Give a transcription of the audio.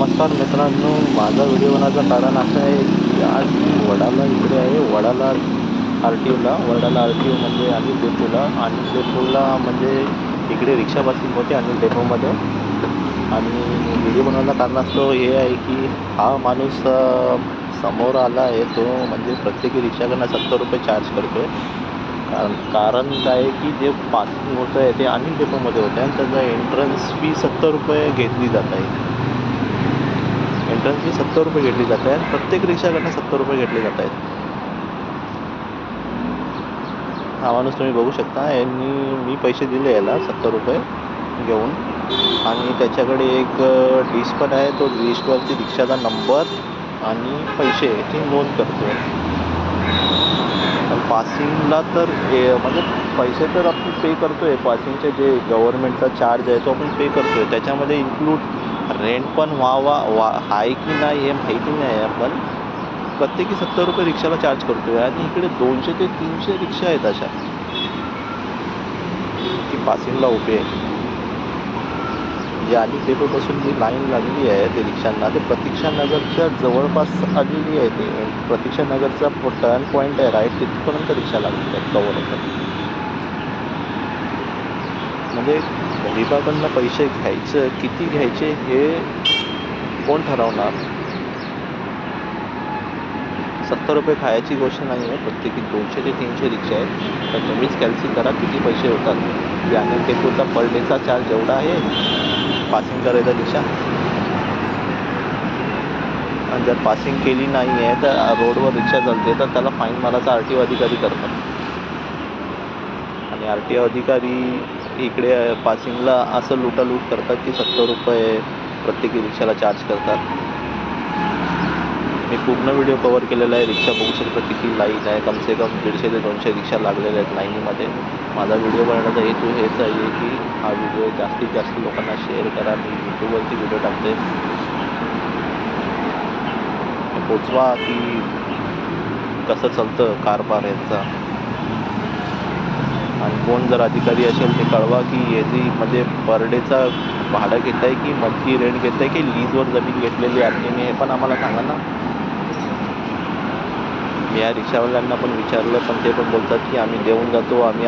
नमस्कार मित्रांनो, माझा व्हिडिओ बनवायचं कारण असं आहे की आज मी वडाला इकडे आहे. वडाला आर-टी-ओला. वडाला आर-टी-ओ म्हणजे अनिल डेपोला. अनिल डेपोला म्हणजे इकडे रिक्षा पासिंग होते अनिल डेपोमध्ये. आणि व्हिडिओ बनवायचं कारणास्तव हे आहे की हा माणूस समोर आला आहे. तो म्हणजे प्रत्येकी रिक्षाकडनं ₹70 चार्ज करतोय. कारण काय आहे की जे पासिंग होतं आहे ते अनिल डेपोमध्ये होतं आहे आणि त्याचा एंट्रन्स फी ₹70 घेतली जात आहे. एंट्रन्स फी ₹70 घेतली जाते आणि प्रत्येक रिक्षाकडनं ₹70 घेतले जात आहेत. हा माणूस तुम्ही बघू शकता. मी पैसे दिले याला ₹70 घेऊन आणि त्याच्याकडे एक डिश पण आहे. तो डिशवरती रिक्षाचा नंबर आणि पैसे ची नोंद करतोय. पण पासिंगला तर म्हणजे पैसे तर आपण पे करतोय. पासिंगचे जे गव्हर्नमेंटचा चार्ज आहे तो आपण पे करतोय. त्याच्यामध्ये इन्क्लूड रेंट पण आहे की नाही हे माहिती नाही आहे. पण प्रत्येकी ₹70 रिक्षाला चार्ज करतोय आणि इकडे 200 ते 300 रिक्षा आहेत अशा की पासिंगला उभे आहे. जे अनिल डेपोपासून जी लाईन लागली आहे ते रिक्षांना, ते प्रतीक्षा नगरच्या जवळपास आलेली आहे. ते प्रतीक्षा नगरचा टर्न पॉईंट आहे राईट, तिथपर्यंत रिक्षा लागलेल्या आहेत कव्हर होतात. म्हणजे गरिबाकडनं पैसे किती घ्यायचे हे कोण ठरवणार? ₹70 खायची गोष्ट नाही आहे. प्रत्येकी 200 ते 300 रिक्षा आहेत. तर तुम्हीच कॅल्क्युलेट करा किती पैसे होतात. की अनिल डेपोचा पर डेचा चार्ज एवढा आहे पासिंग करायचा रिक्षा. आणि जर पासिंग केली नाही आहे तर रोडवर रिक्षा चालते तर त्याला फाईन मारायचा RTO अधिकारी करतात. आणि RTO अधिकारी इकडे पासिंगला असं लुटालूट करतात की ₹70 प्रत्येकी रिक्षाला चार्ज करतात. मी पूर्ण व्हिडिओ कव्हर केलेला आहे. रिक्षा बघू शकता किती लाईन आहे. कमसे कम 150 ते 200 रिक्षा लागलेल्या आहेत लाईनीमध्ये. माझा व्हिडिओ बनवण्याचा हेतू हेच आहे की हा व्हिडिओ जास्तीत जास्त लोकांना शेअर करा. मी यूट्यूबवरती व्हिडिओ टाकते. पोचवा की कसं चालतं कारभार यांचा. आणि कोण जर अधिकारी असेल ते कळवा की याची म्हणजे पर डेचा भाडं घेत आहे की मंथली रेंट घेत आहे की लीजवर जमीन घेतलेली आहे हे पण आम्हाला सांगा ना. मी या रिक्षावाल्यांना पण विचारलं पण ते पण बोलतात की आम्ही देऊन जातो. आम्ही